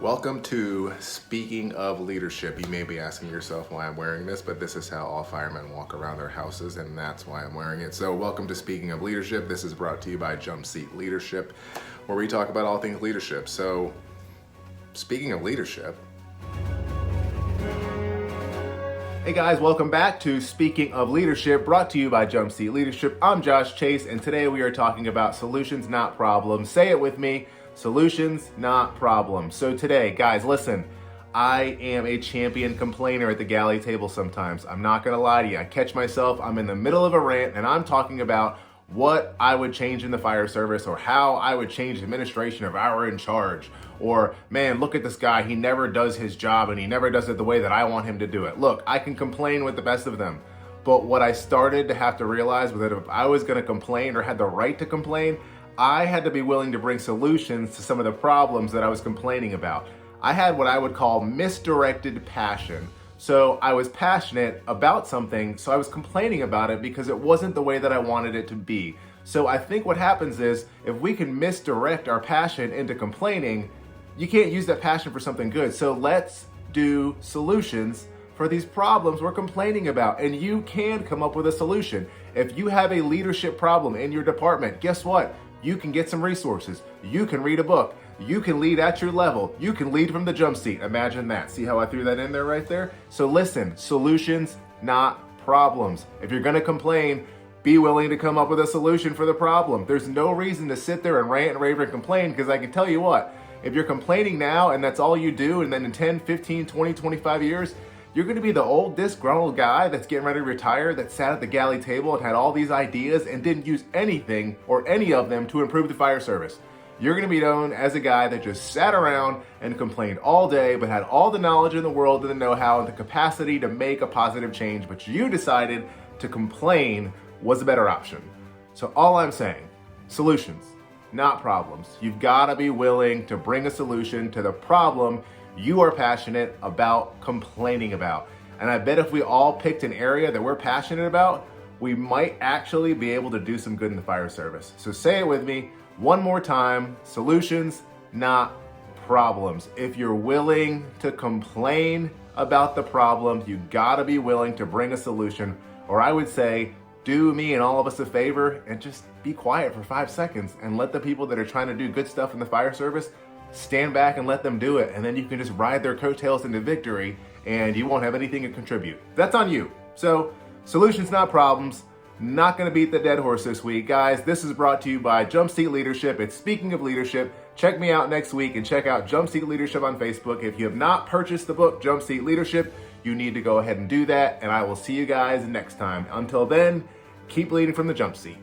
Welcome to Speaking of Leadership. You may be asking yourself why I'm wearing this, but this is how all firemen walk around their houses, and that's why I'm wearing it. So welcome to Speaking of Leadership. This is brought to you by Jump Seat Leadership, where we talk about all things leadership. So speaking of leadership, hey guys, welcome back to Speaking of Leadership, brought to you by Jump Seat Leadership. I'm Josh Chase, and today we are talking about solutions, not problems. Say it with me. Solutions, not problems. So today, guys, listen, I am a champion complainer at the galley table sometimes. I'm not gonna lie to you. I catch myself, I'm in the middle of a rant and I'm talking about what I would change in the fire service or how I would change the administration if I were in charge. Or, man, look at this guy, he never does his job and he never does it the way that I want him to do it. Look, I can complain with the best of them. But what I started to have to realize was that if I was gonna complain or had the right to complain, I had to be willing to bring solutions to some of the problems that I was complaining about. I had what I would call misdirected passion. So I was passionate about something, so I was complaining about it because it wasn't the way that I wanted it to be. So I think what happens is if we can misdirect our passion into complaining, you can't use that passion for something good. So let's do solutions for these problems we're complaining about. And you can come up with a solution. If you have a leadership problem in your department, guess what? You can get some resources. You can read a book. You can lead at your level. You can lead from the jump seat. Imagine that. See how I threw that in there right there? So listen, solutions, not problems. If you're gonna complain, be willing to come up with a solution for the problem. There's no reason to sit there and rant and rave and complain, because I can tell you what, if you're complaining now and that's all you do, and then in 10, 15, 20, 25 years, you're gonna be the old disgruntled guy that's getting ready to retire that sat at the galley table and had all these ideas and didn't use anything or any of them to improve the fire service. You're gonna be known as a guy that just sat around and complained all day, but had all the knowledge in the world and the know-how and the capacity to make a positive change, but you decided to complain was a better option. So all I'm saying, solutions, not problems. You've gotta be willing to bring a solution to the problem you are passionate about complaining about. And I bet if we all picked an area that we're passionate about, we might actually be able to do some good in the fire service. So say it with me one more time, solutions, not problems. If you're willing to complain about the problem, you gotta be willing to bring a solution, or I would say, do me and all of us a favor and just be quiet for 5 seconds and let the people that are trying to do good stuff in the fire service stand back and let them do it, and then you can just ride their coattails into victory and you won't have anything to contribute. That's on you. So, solutions, not problems. Not gonna beat the dead horse this week. Guys, this is brought to you by Jump Seat Leadership. It's Speaking of Leadership. Check me out next week and check out Jump Seat Leadership on Facebook. If you have not purchased the book, Jump Seat Leadership, you need to go ahead and do that, and I will see you guys next time. Until then, keep leading from the jump seat.